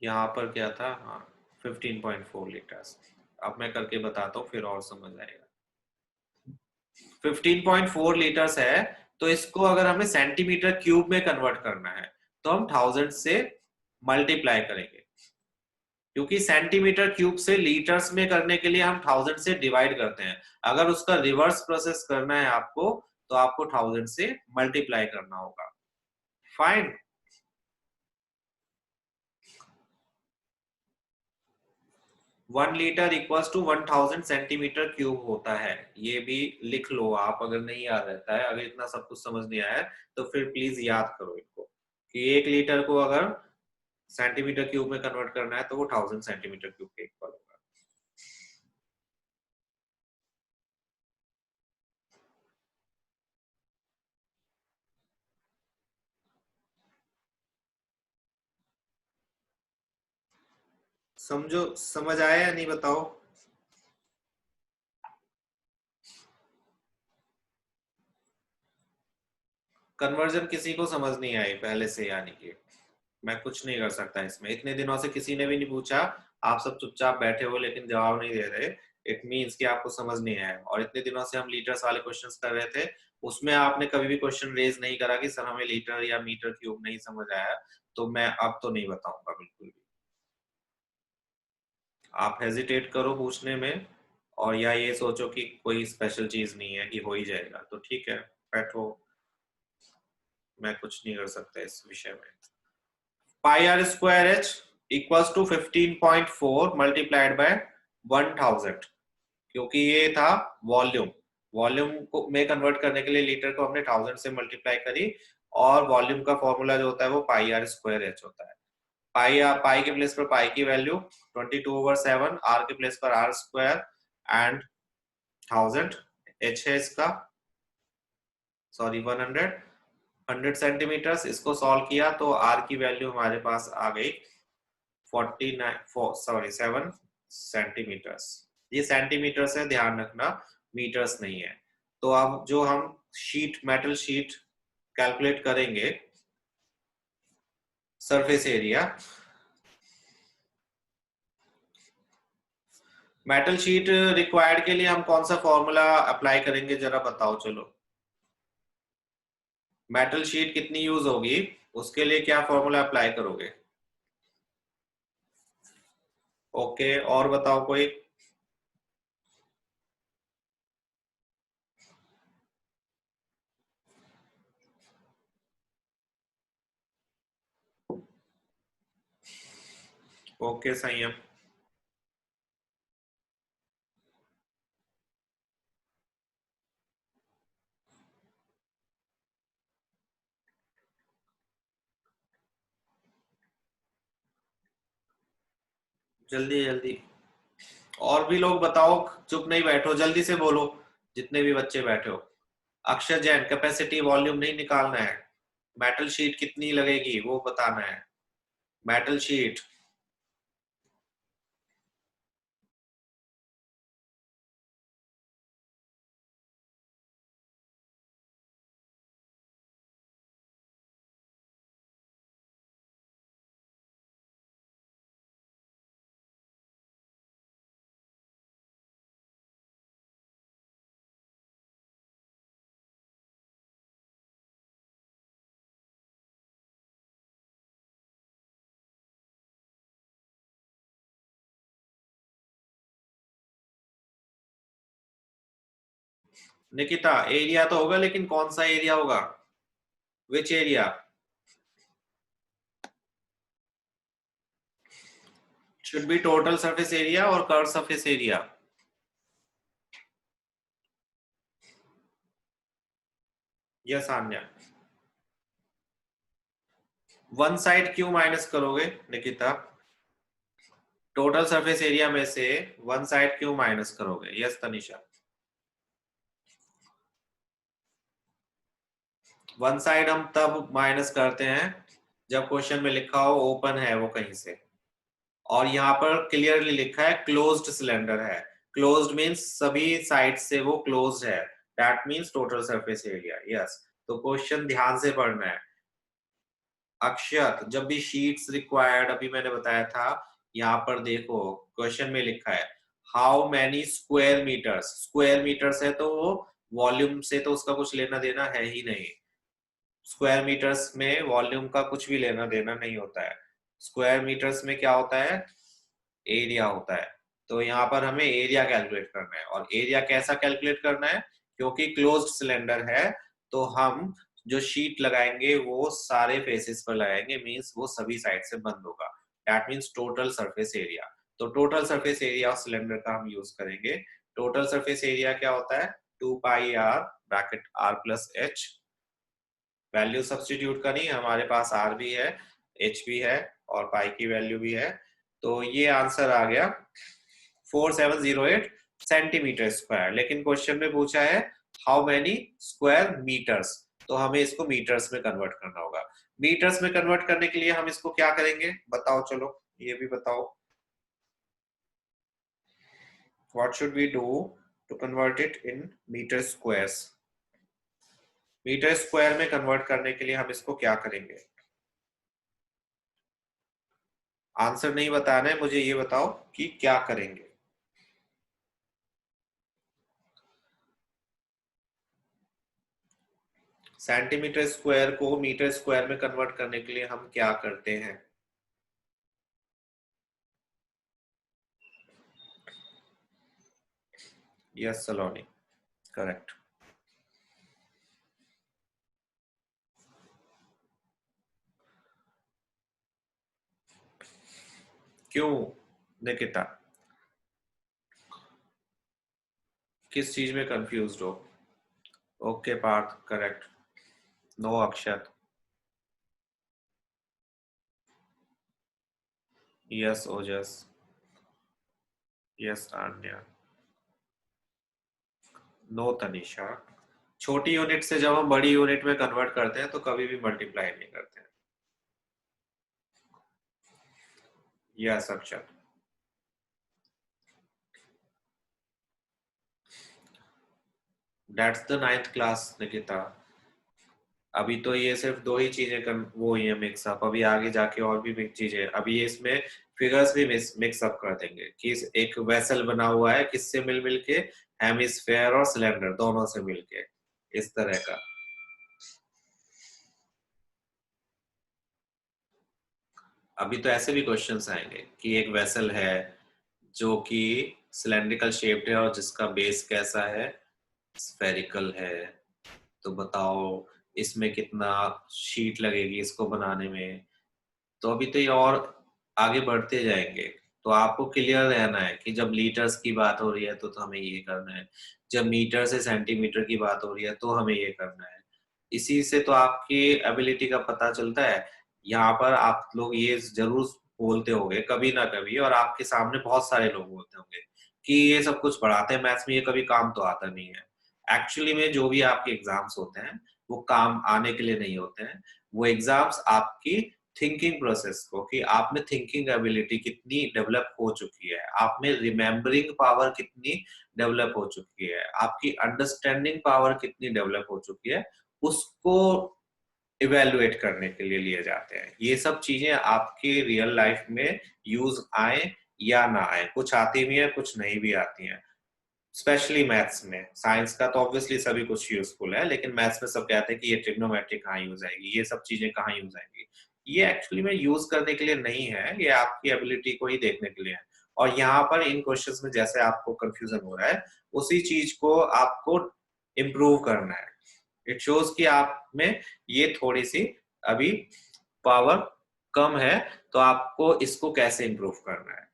यहाँ पर क्या था? हाँ, 15.4 लीटर्स। अब मैं करके बताता हूँ फिर और समझ आएगा। 15.4 लीटर्स है, तो इसको अगर हमें सेंटीमीटर क्यूब में कन्वर्ट करना है तो हम 1000 से मल्टीप्लाई करेंगे, क्योंकि सेंटीमीटर क्यूब से लीटर्स में करने के लिए हम 1000 से डिवाइड करते हैं। अगर उसका रिवर्स प्रोसेस करना है आपको तो आपको 1000 से मल्टीप्लाई करना होगा। Fine. 1 litre equals to 1000 centimetre cube होता है। ये भी लिख लो आप, अगर नहीं याद रहता है, अगर इतना सब कुछ समझ नहीं आया है तो फिर प्लीज याद करो इनको, कि 1 लीटर को अगर सेंटीमीटर क्यूब में कन्वर्ट करना है तो वो 1000 सेंटीमीटर क्यूब के इक्वल होगा। समझो, समझ आया या नहीं बताओ? कन्वर्जन किसी को समझ नहीं आई पहले से, यानी कि मैं कुछ नहीं कर सकता इसमें। इतने दिनों से किसी ने भी नहीं पूछा, आप सब चुपचाप बैठे हो लेकिन जवाब नहीं दे रहे, इट मीन्स कि आपको समझ नहीं आया। और इतने दिनों से हम लीटर्स वाले क्वेश्चंस कर रहे थे, उसमें आपने कभी भी क्वेश्चन रेज नहीं करा कि सर हमें लीटर या मीटर क्यूब नहीं समझ आया। तो मैं अब तो नहीं बताऊंगा बिल्कुल भी। आप हेजिटेट करो पूछने में, और या ये सोचो कि कोई स्पेशल चीज नहीं है कि हो ही जाएगा, तो ठीक है, बैठो। मैं कुछ नहीं कर सकता इस विषय में। Pi R square H equals to 15.4 multiplied by 1000, क्योंकि ये था वॉल्यूम। वॉल्यूम को में कन्वर्ट करने के लिए लीटर को हमने 1000 से मल्टीप्लाई करी, और वॉल्यूम का फॉर्मूला जो होता है वो पाई आर स्क्वायर एच होता है। पाई के प्लेस पर पाई की वैल्यू 22/7, आर के प्लेस पर आर स्क्वायर एंड 1000, एच है इसका, सॉरी 100, 100 सेंटीमीटर। इसको सॉल्व किया तो आर की वैल्यू हमारे पास आ गई 7 सेंटीमीटर्स। ये सेंटीमीटर्स है, ध्यान रखना, मीटर्स नहीं है। तो अब जो हम मेटल शीट कैलकुलेट करेंगे, surface area. Metal sheet required के लिए हम कौन सा फॉर्मूला अप्लाई करेंगे, जरा बताओ चलो। मेटल शीट कितनी यूज होगी, उसके लिए क्या फॉर्मूला अप्लाई करोगे? ओके, और बताओ कोई। ओके, संयम। जल्दी जल्दी। और भी लोग बताओ, चुप नहीं बैठो, जल्दी से बोलो, जितने भी बच्चे बैठे हो। अक्षय जैन, कैपेसिटी वॉल्यूम नहीं निकालना है, मेटल शीट कितनी लगेगी वो बताना है। Metal sheet. निकिता, एरिया तो होगा, लेकिन कौन सा एरिया होगा? Which area? Should be total surface area और curve surface area. Yes Aanya. One side क्यों माइनस करोगे निकिता? टोटल सरफेस एरिया में से वन साइड क्यों माइनस करोगे? यस तनिषा। वन साइड हम तब माइनस करते हैं जब क्वेश्चन में लिखा हो ओपन है वो कहीं से, और यहाँ पर क्लियरली लिखा है क्लोज्ड सिलेंडर है। क्लोज्ड मींस सभी साइड से वो क्लोज्ड है, that means total surface area. Yes, तो क्वेश्चन ध्यान से पढ़ना है। अक्षत, जब भी शीट्स रिक्वायर्ड, अभी मैंने बताया था, यहाँ पर देखो क्वेश्चन में लिखा है how many square metres. Square metres है तो वो वॉल्यूम से तो उसका कुछ लेना देना है ही नहीं। स्क्वायर मीटर्स में वॉल्यूम का कुछ भी लेना देना नहीं होता है। स्क्वायर मीटर्स में क्या होता है? एरिया होता है। तो यहाँ पर हमें एरिया कैलकुलेट करना है, और एरिया कैसा कैलकुलेट करना है? क्योंकि क्लोज्ड सिलेंडर है तो हम जो शीट लगाएंगे वो सारे फेसेस पर लगाएंगे, मींस वो सभी साइड से बंद होगा, that means total surface area. तो total surface area of cylinder का हम यूज करेंगे। टोटल सरफेस एरिया क्या होता है? 2 pi R bracket R plus H. Value substitute करनी, हमारे पास आर भी है, एच भी है, और पाई की वैल्यू भी है। तो ये आंसर आ गया 4708 सेंटीमीटर स्क्वायर। लेकिन क्वेश्चन में पूछा है हाउ मेनी स्क्वायर मीटर्स, तो हमें इसको मीटर्स में कन्वर्ट करना होगा। मीटर्स में कन्वर्ट करने के लिए हम इसको क्या करेंगे बताओ, चलो ये भी बताओ। What should we do to convert it in metre squares? Metre square में कन्वर्ट करने के लिए हम इसको क्या करेंगे? आंसर नहीं बताना है मुझे, ये बताओ कि क्या करेंगे। सेंटीमीटर स्क्वायर को मीटर स्क्वायर में कन्वर्ट करने के लिए हम क्या करते हैं? Yes Saloni, correct. क्यों निकिता? किस चीज में कंफ्यूज हो? Okay Parth, correct. No Akshat. Yes Ojas. Yes Aanya. No Tanisha. छोटी यूनिट से जब हम बड़ी यूनिट में कन्वर्ट करते हैं तो कभी भी मल्टीप्लाई नहीं करते हैं। Yes Akshat. That's the ninth class Nikita. अभी तो ये सिर्फ दो ही चीजें वो ही है मिक्सअप, अभी आगे जाके और भी चीजें, अभी ये इसमें फिगर्स भी मिक्सअप कर देंगे कि एक वेसल बना हुआ है किससे मिल मिल के, हेमिस्फेयर और सिलेंडर दोनों से मिलके, इस तरह का। अभी तो ऐसे भी क्वेश्चंस आएंगे कि एक वेसल है जो कि सिलेंड्रिकल शेप्ड है और जिसका बेस कैसा है? स्फेरिकल है। तो बताओ इसमें कितना शीट लगेगी इसको बनाने में? तो अभी तो ये और आगे बढ़ते जाएंगे। तो आपको क्लियर रहना है कि जब लीटर्स की बात हो रही है तो हमें ये करना है, जब मीटर से सेंटीमीटर की बात हो रही है तो हमें ये करना है। इसी से तो आपकी एबिलिटी का पता चलता है। यहाँ पर आप लोग ये जरूर बोलते होंगे कभी ना कभी, और आपके सामने बहुत सारे लोग बोलते होंगे कि ये सब कुछ पढ़ाते हैं मैथ्स में, ये कभी काम तो आता नहीं है। एक्चुअली में जो भी आपके एग्जाम्स होते हैं वो काम आने के लिए नहीं होते हैं, वो एग्जाम्स आपकी थिंकिंग प्रोसेस को, कि आप में थिंकिंग एबिलिटी कितनी डेवलप हो चुकी है, आप में रिमेम्बरिंग पावर कितनी डेवलप हो चुकी है, आपकी अंडरस्टैंडिंग पावर कितनी डेवलप हो चुकी है, उसको इवेलुएट करने के लिए लिए जाते हैं। ये सब चीजें आपके रियल लाइफ में यूज आए या ना आए, कुछ आती भी है कुछ नहीं भी आती हैं, स्पेशली मैथ्स में। साइंस का तो ऑब्वियसली सभी कुछ यूजफुल है, लेकिन मैथ्स में सब कहते हैं कि ये ट्रिग्नोमेट्री कहाँ यूज आएगी, ये सब चीजें कहाँ यूज आएंगी। ये एक्चुअली में यूज करने के लिए नहीं है, ये आपकी एबिलिटी को ही देखने के लिए है। और यहाँ पर इन क्वेश्चंस में जैसे आपको कंफ्यूजन हो रहा है, उसी चीज को आपको इम्प्रूव करना है। इट शोज कि आप में ये थोड़ी सी अभी पावर कम है, तो आपको इसको कैसे इम्प्रूव करना है।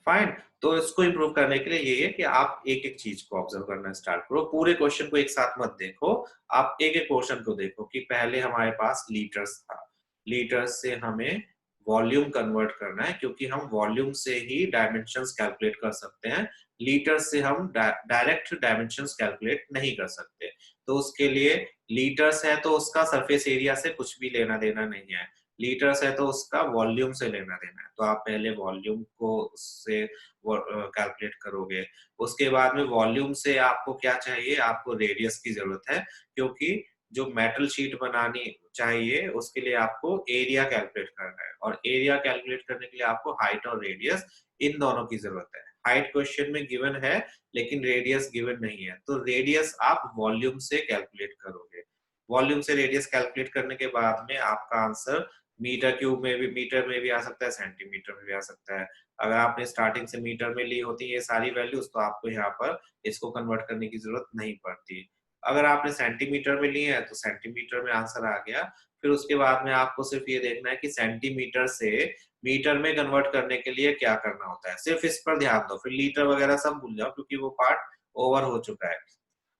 फाइन। तो इसको इम्प्रूव करने के लिए ये है कि आप एक एक चीज को ऑब्जर्व करना स्टार्ट करो, पूरे क्वेश्चन को एक साथ मत देखो, आप एक एक क्वेश्चन को देखो। कि पहले हमारे पास लीटर्स था, लीटर्स से हमें वॉल्यूम कन्वर्ट करना है, क्योंकि हम वॉल्यूम से ही डायमेंशंस कैलकुलेट कर सकते हैं, लीटर से हम डायरेक्ट डायमेंशंस कैलकुलेट नहीं कर सकते। तो उसके लिए लीटर्स है तो उसका सरफेस एरिया से कुछ भी लेना देना नहीं है, लीटर्स है तो उसका वॉल्यूम से लेना देना है। तो आप पहले वॉल्यूम को उससे कैलकुलेट करोगे, उसके बाद में वॉल्यूम से आपको क्या चाहिए, आपको रेडियस की जरूरत है, क्योंकि जो मेटल शीट बनानी चाहिए उसके लिए आपको एरिया कैलकुलेट करना है, और एरिया कैलकुलेट करने के लिए आपको हाइट और रेडियस इन दोनों की जरूरत है। हाइट क्वेश्चन में गिवन है लेकिन रेडियस गिवन नहीं है, तो रेडियस आप वॉल्यूम से कैलकुलेट करोगे। वॉल्यूम से रेडियस कैलकुलेट करने के बाद में आपका आंसर मीटर क्यूब में भी, मीटर में भी आ सकता है, सेंटीमीटर में भी आ सकता है। अगर आपने स्टार्टिंग से मीटर में ली होती ये सारी वैल्यूज, तो आपको यहाँ पर इसको कन्वर्ट करने की जरूरत नहीं पड़ती। अगर आपने सेंटीमीटर में ली है तो सेंटीमीटर में आंसर आ गया। फिर उसके बाद में आपको सिर्फ ये देखना है कि सेंटीमीटर से मीटर में कन्वर्ट करने के लिए क्या करना होता है, सिर्फ इस पर ध्यान दो, फिर लीटर वगैरह सब भूल जाओ क्योंकि वो पार्ट ओवर हो चुका है।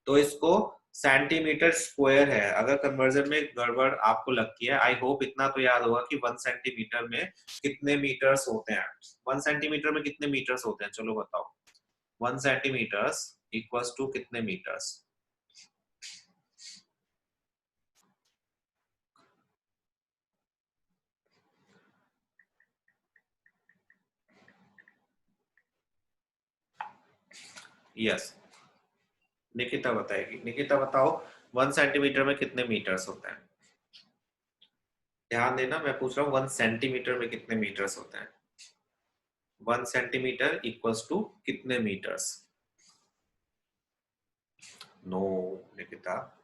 तो इसको सेंटीमीटर स्क्वायर है, अगर कन्वर्जन में गड़बड़ आपको लगती है, आई होप इतना तो याद होगा कि 1 सेंटीमीटर में कितने मीटर्स होते हैं। 1 सेंटीमीटर में कितने मीटर्स होते हैं, चलो बताओ। 1 सेंटीमीटर्स इक्वल्स टू कितने मीटर्स? यस, निकिता बताएगी। निकिता बताओ 1 सेंटीमीटर में कितने मीटर्स होते हैं? ध्यान देना, मैं पूछ रहा हूँ 1 सेंटीमीटर में कितने मीटर्स होते हैं। 1 सेंटीमीटर इक्वल्स टू कितने metres? No Nikita,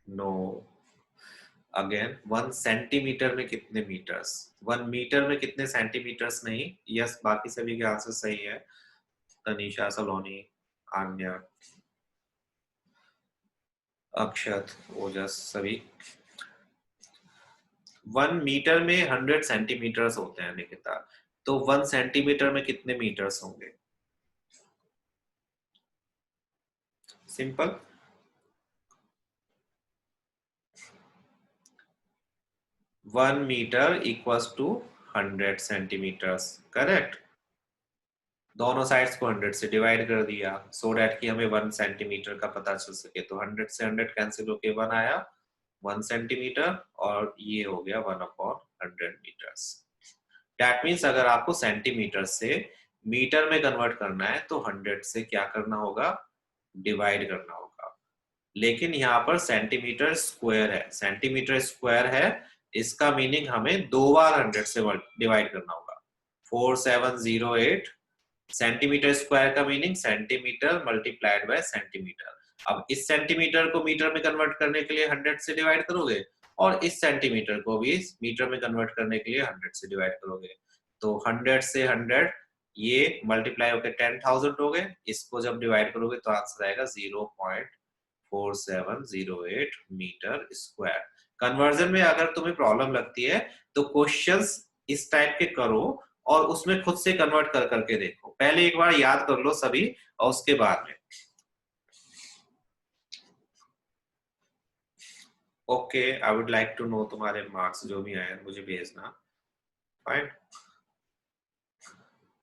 no. Again 1 centimetre में कितने मीटर्स, 1 मीटर में कितने सेंटीमीटर्स नहीं। यस, बाकी सभी के आंसर सही है, तनीषा, सलोनी, आन्या, अक्षत, ओजस, सभी। 1 मीटर में 100 सेंटीमीटर्स होते हैं निकिता, तो 1 सेंटीमीटर में कितने मीटर्स होंगे? Simple, 1 metre equals to 100 centimetres, correct. दोनों साइड्स को 100 से डिवाइड कर दिया, सो डैट कि हमें 1 सेंटीमीटर का पता चल सके। तो 100 से 100 कैंसिल होके 1 आया, 1 सेंटीमीटर, और ये हो गया 1/100 मीटर्स। डैट मीन्स अगर आपको सेंटीमीटर से मीटर में कन्वर्ट करना है तो 100 से क्या करना होगा, डिवाइड करना होगा। लेकिन यहाँ पर सेंटीमीटर स्क्वायर है, सेंटीमीटर स्क्वायर है, इसका मीनिंग हमें 2 बार 100 से डिवाइड करना होगा। 4708 सेंटीमीटर स्क्वायर का meaning centimetre multiplied by centimetre. अब इस सेंटीमीटर को मीटर में कन्वर्ट करने के लिए 100 से डिवाइड करोगे, और इस सेंटीमीटर को भी मीटर में कन्वर्ट करने के लिए 100 से डिवाइड करोगे। तो 100 से 100 ये मल्टीप्लाई होकर 10,000 हो गए, इसको जब डिवाइड करोगे तो आंसर आएगा 0.4708 मीटर स्क्वायर। कन्वर्जन में अगर तुम्हें प्रॉब्लम लगती है तो क्वेश्चंस इस टाइप के करो और उसमें खुद से कन्वर्ट कर करके देखो। पहले एक बार याद कर लो सभी, और उसके बाद में okay, I would like to know तुम्हारे मार्क्स जो भी आए मुझे भेजना। फाइन।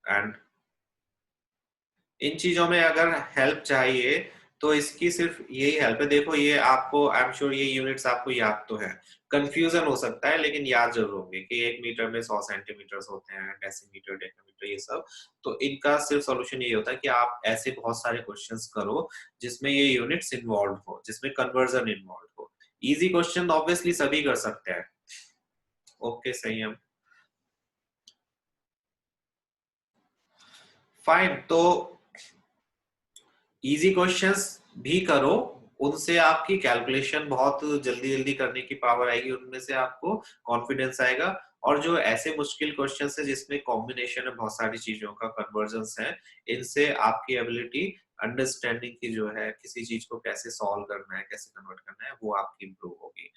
एंड इन चीजों में अगर हेल्प चाहिए तो इसकी सिर्फ यही हेल्प है। देखो ये आपको, आई एम श्योर ये यूनिट्स आपको याद तो है, कंफ्यूजन हो सकता है लेकिन याद जरूर होंगे कि 1 मीटर में 100 सेंटीमीटर होते हैं, डेसीमीटर, डेकामीटर, ये सब। तो इनका सिर्फ सॉल्यूशन ये होता है कि आप ऐसे बहुत सारे क्वेश्चंस करो जिसमें ये यूनिट्स इन्वॉल्व हो, जिसमें कन्वर्जन इन्वॉल्व हो। इजी क्वेश्चन ऑब्वियसली सभी कर सकते हैं। ओके, सही है। फाइन। तो इजी क्वेश्चंस भी करो, उनसे आपकी कैलकुलेशन बहुत जल्दी जल्दी करने की पावर आएगी, उनमें से आपको कॉन्फिडेंस आएगा। और जो ऐसे मुश्किल क्वेश्चंस है जिसमें कॉम्बिनेशन है बहुत सारी चीजों का, कन्वर्जन्स है, इनसे आपकी एबिलिटी अंडरस्टैंडिंग की जो है, किसी चीज को कैसे सॉल्व करना है, कैसे कन्वर्ट करना है, वो आपकी इंप्रूव होगी।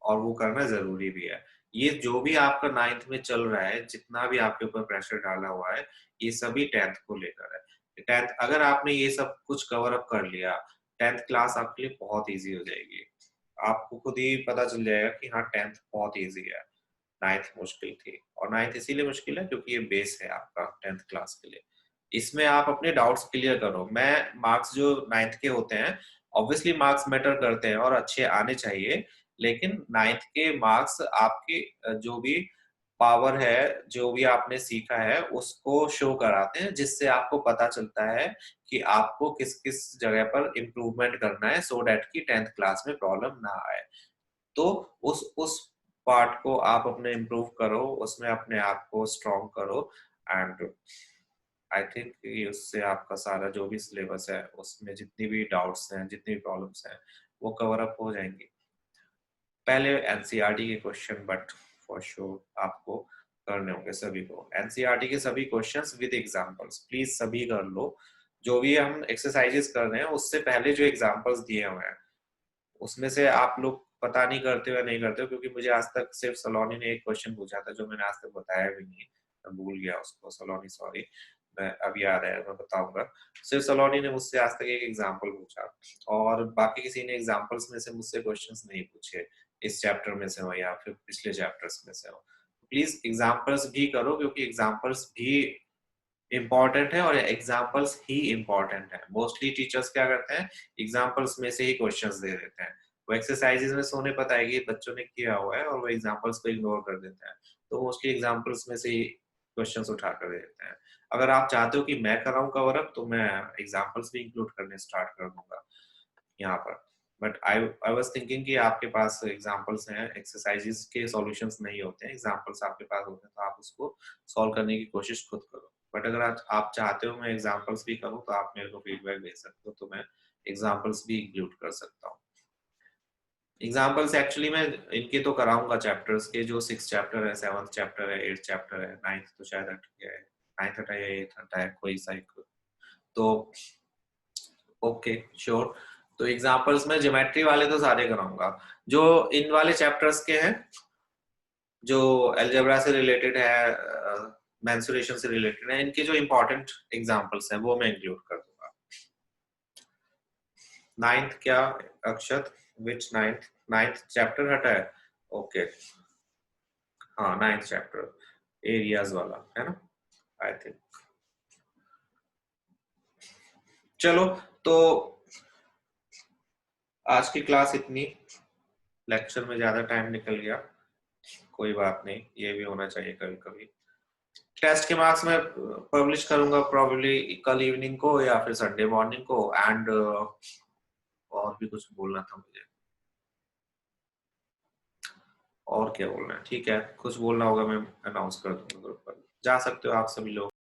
और वो करना जरूरी भी है। ये जो भी आपका 9th में चल रहा है, जितना भी आपके ऊपर प्रेशर डाला हुआ है, ये सभी 10th को लेकर है। 10th अगर आपने ये सब कुछ कवर अप कर लिया, 10th क्लास आपके लिए बहुत इजी हो जाएगी। आपको खुद ही पता चल जाएगा कि हाँ 10th बहुत इजी है, 9th मुश्किल थी। और 9th इसीलिए मुश्किल है क्योंकि ये बेस है आपका 10th क्लास के लिए। इसमें आप अपने डाउट्स क्लियर करो। मैं मार्क्स जो 9th के होते हैं, ऑब्वियसली मार्क्स मैटर करते हैं और अच्छे आने चाहिए, लेकिन 9th के मार्क्स आपके जो भी पावर है, जो भी आपने सीखा है, उसको शो कराते हैं, जिससे आपको पता चलता है कि आपको किस किस जगह पर इम्प्रूवमेंट करना है, सो डैट की 10th क्लास में प्रॉब्लम ना आए। तो उस पार्ट को आप अपने इम्प्रूव करो, उसमें अपने आप को स्ट्रॉन्ग करो। एंड आई थिंक कि उससे आपका सारा जो भी सिलेबस है, उसमें जितनी भी डाउट्स हैं, जितनी भी प्रॉब्लम्स हैं, वो कवर अप हो जाएंगी। पहले एनसीईआरटी के क्वेश्चन, बट फॉर श्योर आपको करने होंगे सभी को। एनसीईआरटी के सभी क्वेश्चंस विद एग्जांपल्स प्लीज सभी कर लो। जो भी हम एक्सरसाइजेस कर रहे हैं, उससे पहले जो एग्जांपल्स दिए हुए हैं, उसमें से आप लोग पता नहीं करते हो या नहीं करते हो, क्योंकि मुझे आज तक सिर्फ सलोनी ने एक क्वेश्चन पूछा था जो मैंने आज तक बताया भी नहीं, मैं भूल गया उसको। सलोनी, सॉरी, मैं अब याद आया, मैं बताऊंगा। सिर्फ सलोनी ने मुझसे आज तक एक एग्जांपल पूछा, और बाकी किसी ने एग्जांपल्स में से मुझसे क्वेश्चंस नहीं पूछे, इस चैप्टर में से हो या फिर पिछले चैप्टर्स में से हो। प्लीज एग्जांपल्स भी करो, क्योंकि एग्जांपल्स भी इम्पॉर्टेंट है, और एग्जाम्पल्स ही इम्पॉर्टेंट है। मोस्टली टीचर्स क्या करते हैं, एग्जाम्पल्स में से ही क्वेश्चंस दे देते हैं। वो एक्सरसाइजेज में सोने पता है कि बच्चों ने किया हुआ है, और वो एग्जाम्पल्स को इग्नोर कर देते हैं। तो मोस्टली एग्जाम्पल्स में से ही क्वेश्चंस उठा कर दे देते हैं। अगर आप चाहते हो कि मैं कराऊं कवर अप, तो मैं एग्जाम्पल्स भी इंक्लूड करने स्टार्ट कर दूंगा यहाँ पर। बट आई वाज थिंकिंग कि आपके पास एग्जाम्पल्स हैं, एक्सरसाइजेस के सॉल्यूशंस नहीं होते हैं, एग्जाम्पल्स आपके पास होते हैं, तो आप उसको सॉल्व करने की कोशिश खुद करो। बट अगर आप चाहते हो मैं एग्जाम्पल्स भी करूँ, तो आप मेरे को फीडबैक दे सकते हो, तो मैं एग्जाम्पल्स भी इंक्लूड कर सकता हूँ। एग्जाम्पल्स एक्चुअली मैं इनके तो कराऊंगा चैप्टर्स के, जो 6 चैप्टर है, 7th चैप्टर है, 8th चैप्टर है, 9th तो शायद हट गया है, 9th हटा या 8th हटा है, कोई सा एक। तो ओके, श्योर। तो एग्जांपल्स में ज्योमेट्री वाले तो सारे कराऊंगा। जो इन वाले चैप्टर्स के हैं, जो अलजेब्रा से रिलेटेड है, मेंसुरेशन से रिलेटेड है, इनके जो इंपॉर्टेंट एग्जांपल्स हैं वो मैं इंक्लूड कर दूंगा। 9th क्या अक्षत, विच 9th चैप्टर हटा है? ओके, हाँ 9th चैप्टर एरियाज वाला है ना, आई थिंक। चलो, तो आज की क्लास इतनी, लेक्चर में ज्यादा टाइम निकल गया, कोई बात नहीं, ये भी होना चाहिए कभी कभी। टेस्ट के मार्क्स मैं पब्लिश करूंगा प्रॉब्ली कल इवनिंग को या फिर संडे मॉर्निंग को। एंड और भी कुछ बोलना था मुझे, और क्या बोलना है, ठीक है, कुछ बोलना होगा मैं अनाउंस कर दूंगा ग्रुप पर, जा सकते हो आप सभी लोग।